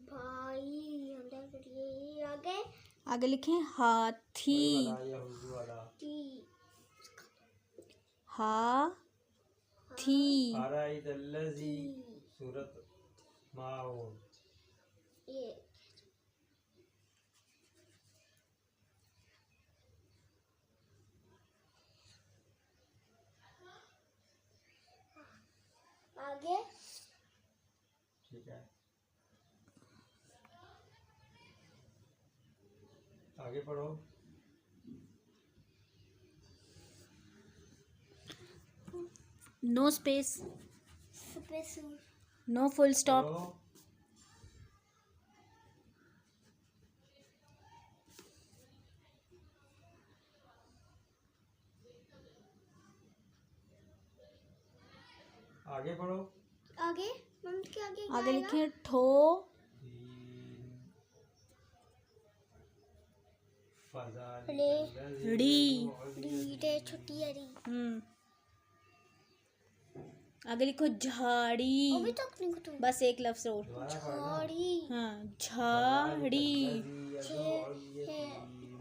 भाई आगे आगे लिखें हाथी। हाथी। ये आगे ठीक है, आगे पढ़ो। No space, space no full stop. पढ़ो। आगे पढ़ो। आगे मम्मी के आगे आगे लिखें ठो। री। री छोटी है री। आगे लिखो झाड़ी। अभी तक नहीं खत्म। बस एक लफ्ज और। झाड़ी। हाँ झाड़ी।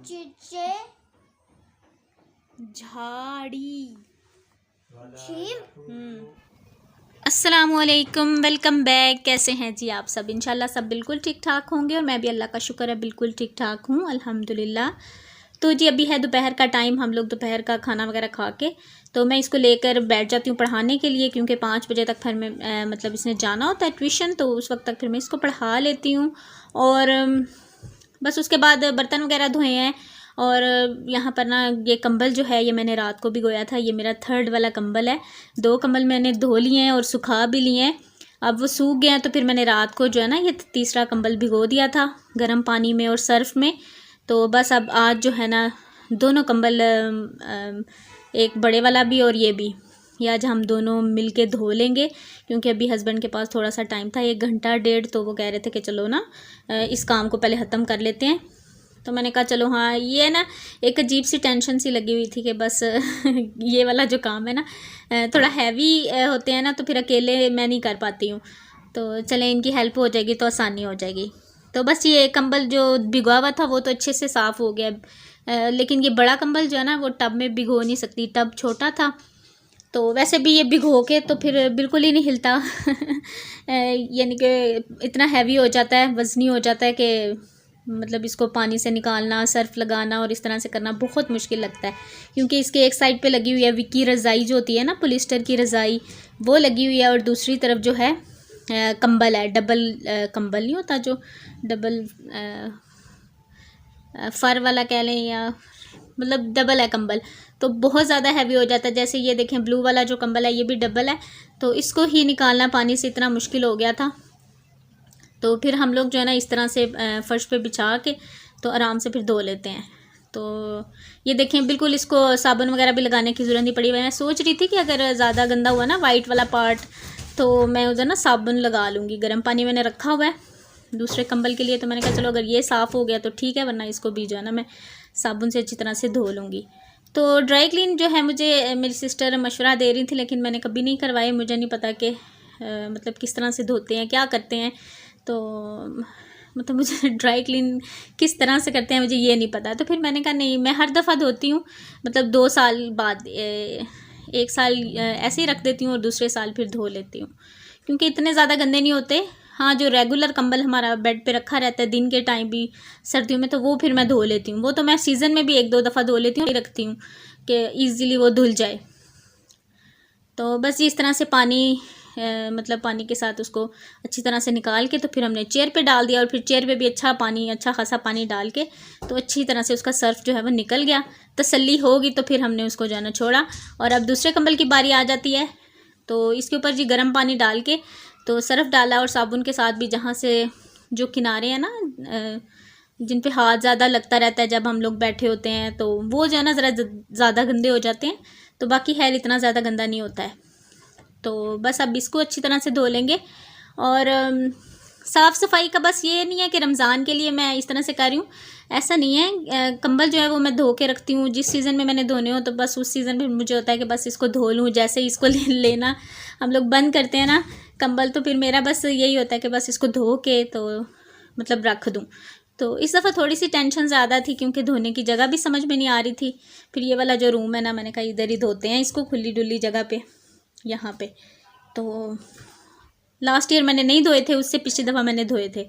चीचे झाड़ी। झीम। अस्सलामुअलैकुम, वेलकम बैक। कैसे हैं जी आप सब? इंशाल्लाह सब बिल्कुल ठीक ठाक होंगे और मैं भी अल्लाह का शुक्र है बिल्कुल ठीक ठाक हूँ, अल्हम्दुलिल्लाह। तो जी अभी है दोपहर का टाइम, हम लोग दोपहर का खाना वगैरह खा के तो मैं इसको लेकर बैठ जाती हूँ पढ़ाने के लिए, क्योंकि 5 बजे तक फिर मैं मतलब इसने जाना होता है ट्यूशन, तो उस वक्त तक फिर मैं इसको पढ़ा लेती हूँ। और बस उसके बाद बर्तन वगैरह धोए हैं। और यहाँ पर ना ये कंबल जो है ये मैंने रात को भिगोया था, ये मेरा 3rd वाला कंबल है। 2 कंबल मैंने धो लिए हैं और सुखा भी लिए हैं, अब वो सूख गए हैं। तो फिर मैंने रात को जो है ना ये तीसरा कंबल भिगो दिया था गर्म पानी में और सर्फ में। तो बस अब आज जो है ना दोनों कंबल, एक बड़े वाला भी और ये भी, ये आज हम दोनों मिल के धो लेंगे, क्योंकि अभी हस्बैंड के पास थोड़ा सा टाइम था, 1 घंटा 1.5, तो वो कह रहे थे कि चलो ना इस काम को पहले ख़त्म कर लेते हैं। तो मैंने कहा चलो हाँ, ये ना एक अजीब सी टेंशन सी लगी हुई थी कि बस ये वाला जो काम है ना थोड़ा हैवी होते हैं ना, तो फिर अकेले मैं नहीं कर पाती हूँ, तो चले इनकी हेल्प हो जाएगी तो आसानी हो जाएगी। तो बस ये कंबल जो भिगोआ हुआ था वो तो अच्छे से साफ़ हो गया, लेकिन ये बड़ा कंबल जो है ना वो टब में भिगो नहीं सकती, टब छोटा था। तो वैसे भी ये भिगो के तो फिर बिल्कुल ही नहीं हिलता यानी कि इतना हैवी हो जाता है, वज़नी हो जाता है कि मतलब इसको पानी से निकालना, सर्फ लगाना और इस तरह से करना बहुत मुश्किल लगता है, क्योंकि इसके एक साइड पे लगी हुई है विकी रज़ाई जो होती है ना, पॉलिस्टर की रज़ाई, वो लगी हुई है, और दूसरी तरफ जो है कंबल है, डबल कंबल नहीं होता जो डबल फर वाला कह लें, या मतलब डबल है कंबल, तो बहुत ज़्यादा हैवी हो जाता है। जैसे ये देखें ब्लू वाला जो कंबल है ये भी डबल है, तो इसको ही निकालना पानी से इतना मुश्किल हो गया था। तो फिर हम लोग जो है ना इस तरह से फ़र्श पे बिछा के तो आराम से फिर धो लेते हैं। तो ये देखें बिल्कुल इसको साबुन वगैरह भी लगाने की ज़रूरत नहीं पड़ी। मैं सोच रही थी कि अगर ज़्यादा गंदा हुआ ना वाइट वाला पार्ट, तो मैं उधर ना साबुन लगा लूँगी, गर्म पानी मैंने रखा हुआ है दूसरे कंबल के लिए, तो मैंने कहा चलो अगर ये साफ़ हो गया तो ठीक है, वरना इसको भी जो है ना मैं साबुन से अच्छी तरह से धो लूँगी। तो ड्राई क्लीन जो है मुझे मेरी सिस्टर मशवरा दे रही थी, लेकिन मैंने कभी नहीं करवाए, मुझे नहीं पता कि मतलब किस तरह से धोते हैं, क्या करते हैं, तो मतलब मुझे ड्राई क्लीन किस तरह से करते हैं मुझे ये नहीं पता। तो फिर मैंने कहा नहीं, मैं हर दफ़ा धोती हूँ, मतलब 2 साल बाद 1 साल ऐसे ही रख देती हूँ और दूसरे साल फिर धो लेती हूँ, क्योंकि इतने ज़्यादा गंदे नहीं होते। हाँ, जो रेगुलर कंबल हमारा बेड पे रखा रहता है दिन के टाइम भी सर्दियों में, तो वो फिर मैं धो लेती हूँ, वो तो मैं सीज़न में भी 1-2 दफ़ा धो लेती हूँ, रखती हूँ कि ईज़िली वो धुल जाए। तो बस इस तरह से पानी मतलब पानी के साथ उसको अच्छी तरह से निकाल के तो फिर हमने चेयर पे डाल दिया, और फिर चेयर पे भी अच्छा खासा पानी डाल के तो अच्छी तरह से उसका सर्फ जो है वो निकल गया। तसल्ली होगी तो फिर हमने उसको जो है ना छोड़ा, और अब दूसरे कंबल की बारी आ जाती है। तो इसके ऊपर जी गर्म पानी डाल के तो सर्फ डाला, और साबुन के साथ भी जहाँ से जो किनारे हैं ना जिन पे हाथ ज़्यादा लगता रहता है जब हम लोग बैठे होते हैं, तो वो जो है ना ज़रा ज़्यादा गंदे हो जाते हैं, तो बाकी हेयर इतना ज़्यादा गंदा नहीं होता है। तो बस अब इसको अच्छी तरह से धो लेंगे। और साफ़ सफाई का बस ये नहीं है कि रमज़ान के लिए मैं इस तरह से कर रही हूँ, ऐसा नहीं है। कंबल जो है वो मैं धो के रखती हूँ, जिस सीज़न में मैंने धोने हो तो बस उस सीज़न में मुझे होता है कि बस इसको धो लूँ। जैसे इसको लेना हम लोग बंद करते हैं ना कंबल, तो फिर मेरा बस यही होता है कि बस इसको धो के तो मतलब रख दूँ। तो इस दफ़ा थोड़ी सी टेंशन ज़्यादा थी क्योंकि धोने की जगह भी समझ में नहीं आ रही थी। फिर ये वाला जो रूम है ना, मैंने कहा इधर ही धोते हैं इसको, खुली डुली जगह पे, यहाँ पे। तो लास्ट ईयर मैंने नहीं धोए थे, उससे पिछली दफ़ा मैंने धोए थे।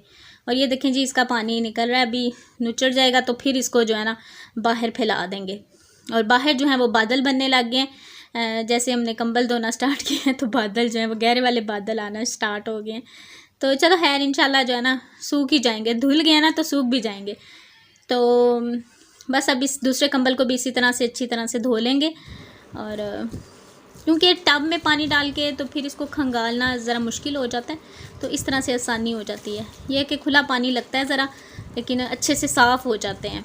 और ये देखें जी, इसका पानी निकल रहा है, अभी नुचड़ जाएगा तो फिर इसको जो है ना बाहर फैला देंगे। और बाहर जो है वो बादल बनने लग गए हैं। जैसे हमने कंबल धोना स्टार्ट किया है तो बादल जो है वो गहरे वाले बादल आना स्टार्ट हो गए हैं। तो चलो खैर, इंशाल्लाह जो है ना सूख ही जाएंगे, धुल गए ना तो सूख भी जाएंगे। तो बस अब इस दूसरे कंबल को भी इसी तरह से अच्छी तरह से धो लेंगे। और क्योंकि टब में पानी डाल के तो फिर इसको खंगालना ज़रा मुश्किल हो जाता है, तो इस तरह से आसानी हो जाती है। यह कि खुला पानी लगता है ज़रा, लेकिन अच्छे से साफ़ हो जाते हैं।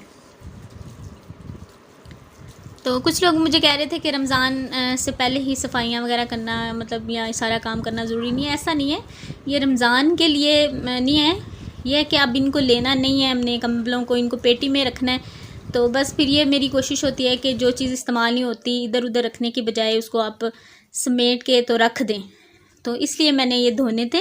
तो कुछ लोग मुझे कह रहे थे कि रमज़ान से पहले ही सफाइयाँ वगैरह करना, मतलब या सारा काम करना ज़रूरी नहीं है। ऐसा नहीं है, ये रमज़ान के लिए नहीं है। यह है कि अब इनको लेना नहीं है हमने कंबलों को, इनको पेटी में रखना है। तो बस फिर ये मेरी कोशिश होती है कि जो चीज़ इस्तेमाल नहीं होती इधर उधर रखने की बजाय उसको आप समेट के तो रख दें। तो इसलिए मैंने ये धोने थे।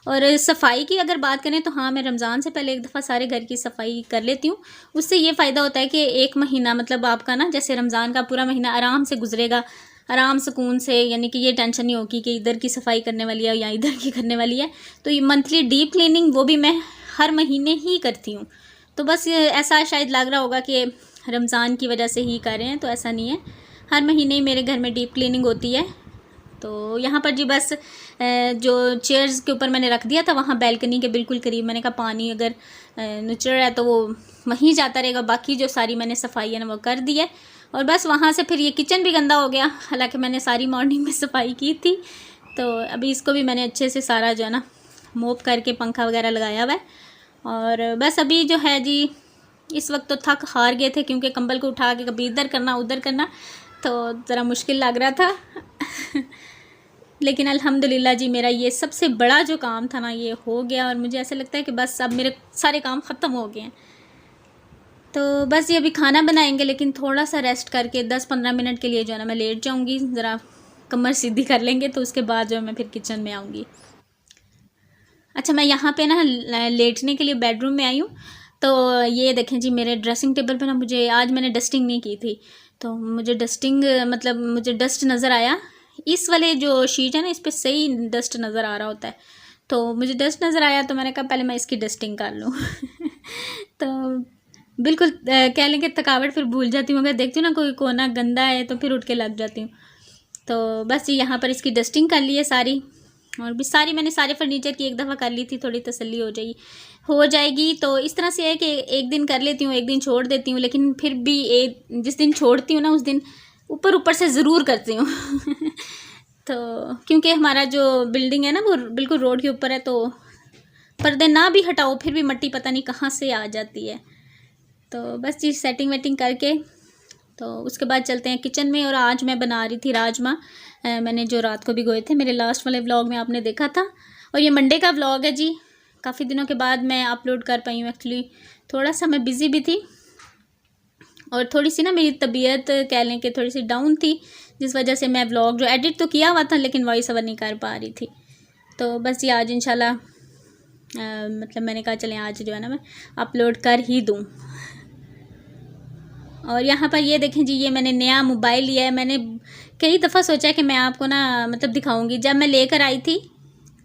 और सफाई की अगर बात करें तो हाँ, मैं रमज़ान से पहले एक दफ़ा सारे घर की सफाई कर लेती हूँ। उससे ये फ़ायदा होता है कि एक महीना मतलब आपका ना, जैसे रमज़ान का पूरा महीना आराम से गुजरेगा, आराम सुकून से, यानी कि ये टेंशन नहीं होगी कि इधर की सफाई करने वाली है या इधर की करने वाली है। तो ये मंथली डीप क्लीनिंग वो भी मैं हर महीने ही करती हूँ। तो बस ऐसा शायद लग रहा होगा कि रमज़ान की वजह से ही कर रहे हैं, तो ऐसा नहीं है, हर महीने ही मेरे घर में डीप क्लीनिंग होती है। तो यहाँ पर जी बस जो चेयर्स के ऊपर मैंने रख दिया था वहाँ बैल्कनी के बिल्कुल करीब, मैंने कहा पानी अगर नुचड़ रहा है तो वो वहीं जाता रहेगा। बाकी जो सारी मैंने सफाई है ना वो कर दी है। और बस वहाँ से फिर ये किचन भी गंदा हो गया, हालांकि मैंने सारी मॉर्निंग में सफाई की थी। तो अभी इसको भी मैंने अच्छे से सारा जो है ना मोप करके पंखा वगैरह लगाया हुआ है। और बस अभी जो है जी, इस वक्त तो थक हार गए थे क्योंकि कंबल को उठा के कभी इधर करना उधर करना, तो ज़रा मुश्किल लग रहा था। लेकिन अल्हम्दुलिल्लाह जी, मेरा ये सबसे बड़ा जो काम था ना ये हो गया। और मुझे ऐसा लगता है कि बस अब मेरे सारे काम ख़त्म हो गए हैं। तो बस ये अभी खाना बनाएंगे, लेकिन थोड़ा सा रेस्ट करके 10-15 मिनट के लिए जो है ना मैं लेट जाऊंगी, ज़रा कमर सीधी कर लेंगे, तो उसके बाद जो है मैं फिर किचन में आऊँगी। अच्छा, मैं यहाँ पे ना लेटने के लिए बेडरूम में आई हूँ। तो ये देखें जी, मेरे ड्रेसिंग टेबल पे ना, मुझे आज मैंने डस्टिंग नहीं की थी, तो मुझे मुझे डस्ट नज़र आया। इस वाले जो शीट है ना, इस पर सही डस्ट नज़र आ रहा होता है, तो मुझे डस्ट नज़र आया तो मैंने कहा पहले मैं इसकी डस्टिंग कर लूँ। तो बिल्कुल कह लें कि थकावट फिर भूल जाती हूँ, अगर देखती हूँ ना कोई कोना गंदा है तो फिर उठ के लग जाती हूँ। तो बस ये यहाँ पर इसकी डस्टिंग कर ली है सारी, और भी सारी मैंने सारे फर्नीचर की एक दफ़ा कर ली थी, थोड़ी तसल्ली हो जाएगी। तो इस तरह से है कि एक दिन कर लेती हूँ, एक दिन छोड़ देती हूँ, लेकिन फिर भी जिस दिन छोड़ती हूँ ना उस दिन ऊपर से ज़रूर करती हूँ। तो क्योंकि हमारा जो बिल्डिंग है ना वो बिल्कुल रोड के ऊपर है, तो पर्दे ना भी हटाओ फिर भी मिट्टी पता नहीं कहाँ से आ जाती है। तो बस जी सेटिंग वेटिंग करके तो उसके बाद चलते हैं किचन में। और आज मैं बना रही थी राजमा, मैंने जो रात को भिगोए थे, मेरे लास्ट वाले व्लॉग में आपने देखा था। और ये मंडे का व्लॉग है जी, काफ़ी दिनों के बाद मैं अपलोड कर पाई हूँ। एक्चुअली थोड़ा सा मैं बिज़ी भी थी और थोड़ी सी ना मेरी तबीयत कह लें कि थोड़ी सी डाउन थी, जिस वजह से मैं व्लॉग जो एडिट तो किया हुआ था लेकिन वॉइस ओवर नहीं कर पा रही थी। तो बस ये आज इंशाल्लाह मतलब मैंने कहा चलें आज जो है ना मैं अपलोड कर ही दूँ। और यहाँ पर ये देखें जी, ये मैंने नया मोबाइल लिया है। मैंने कई दफ़ा सोचा कि मैं आपको ना मतलब दिखाऊंगी, जब मैं लेकर आई थी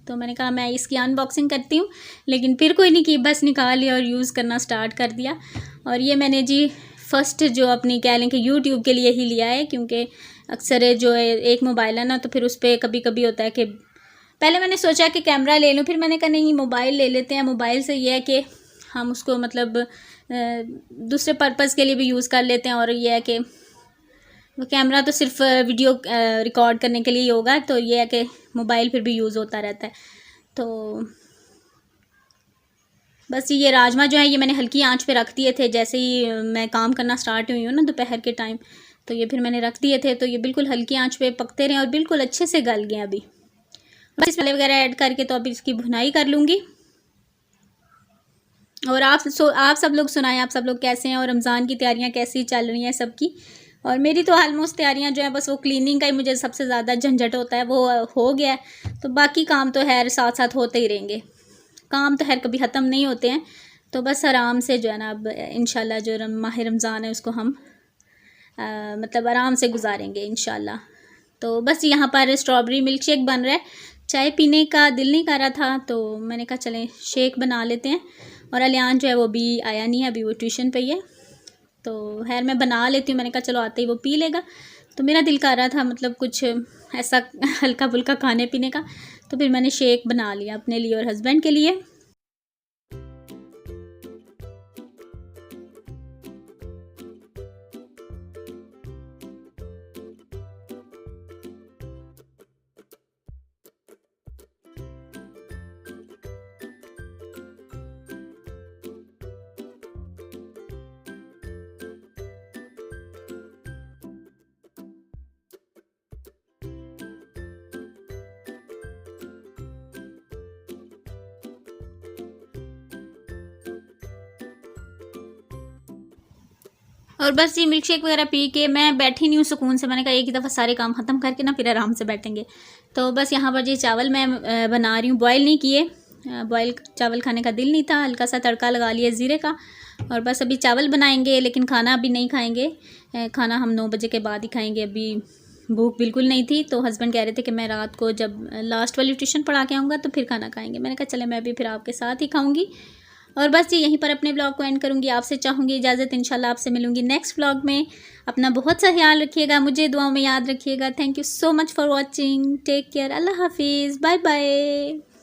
तो मैंने कहा मैं इसकी अनबॉक्सिंग करती हूँ, लेकिन फिर कोई नहीं की, बस निकाल लिया और यूज़ करना स्टार्ट कर दिया। और ये मैंने जी फ़र्स्ट जो अपनी कह लें कि यूट्यूब के लिए ही लिया है, क्योंकि अक्सर जो है एक मोबाइल है ना तो फिर उस पर कभी कभी होता है कि पहले मैंने सोचा कि कैमरा ले लूँ, फिर मैंने कहा नहीं मोबाइल ले लेते हैं। मोबाइल से ये है कि हम उसको मतलब दूसरे पर्पज़ के लिए भी यूज़ कर लेते हैं, और ये है कि वो कैमरा तो सिर्फ वीडियो रिकॉर्ड करने के लिए ही होगा, तो ये है कि मोबाइल फिर भी यूज़ होता रहता है। तो बस ये राजमा जो है ये मैंने हल्की आंच पे रख दिए थे, जैसे ही मैं काम करना स्टार्ट हुई हूँ ना दोपहर के टाइम, तो ये फिर मैंने रख दिए थे। तो ये बिल्कुल हल्की आंच पे पकते रहे और बिल्कुल अच्छे से गल गए। अभी बस मसाले वगैरह ऐड करके तो अभी इसकी भुनाई कर लूँगी। और आप सब लोग सुनाएं, आप सब लोग कैसे हैं और रमज़ान की तैयारियां कैसी चल रही हैं सबकी। और मेरी तो ऑलमोस्ट तैयारियां जो है बस वो क्लीनिंग का ही मुझे सबसे ज़्यादा झंझट होता है, वो हो गया है। तो बाकी काम तो खैर साथ साथ होते ही रहेंगे, काम तो खैर कभी ख़त्म नहीं होते हैं। तो बस आराम से जो है ना अब इंशाल्लाह जो माह रमज़ान है उसको हम मतलब आराम से गुजारेंगे इंशाल्लाह। तो बस यहाँ पर स्ट्रॉबेरी मिल्क शेक बन रहा है। चाय पीने का दिल नहीं कर रहा था तो मैंने कहा चलें शेक बना लेते हैं। और अलियान जो है वो भी आया नहीं है, अभी वो ट्यूशन पे ही है। तो खैर मैं बना लेती हूँ, मैंने कहा चलो आते ही वो पी लेगा। तो मेरा दिल कर रहा था मतलब कुछ ऐसा हल्का फुल्का खाने पीने का, तो फिर मैंने शेक बना लिया अपने लिए और हस्बैंड के लिए। और बस ये मिल्क शेक वगैरह पी के मैं बैठी नहीं हूँ सुकून से। मैंने कहा एक ही दफ़ा सारे काम ख़त्म करके ना फिर आराम से बैठेंगे। तो बस यहाँ पर ये चावल मैं बना रही हूँ, बॉयल नहीं किए। बॉयल चावल खाने का दिल नहीं था, हल्का सा तड़का लगा लिया ज़ीरे का। और बस अभी चावल बनाएंगे, लेकिन खाना अभी नहीं खाएंगे। खाना हम 9 बजे के बाद ही खाएंगे। अभी भूख बिल्कुल नहीं थी, तो हस्बैंड कह रहे थे कि मैं रात को जब लास्ट वाली ट्यूशन पढ़ा के आऊँगा तो फिर खाना खाएंगे। मैंने कहा चले मैं भी फिर आपके साथ ही खाऊँगी। और बस ये यहीं पर अपने ब्लॉग को एंड करूँगी। आपसे चाहूँगी इजाज़त, इंशाल्लाह आपसे मिलूँगी नेक्स्ट ब्लॉग में। अपना बहुत सा ख्याल रखिएगा, मुझे दुआओं में याद रखिएगा। Thank you so much for watching, take care, अल्लाह हाफिज़, बाय बाय।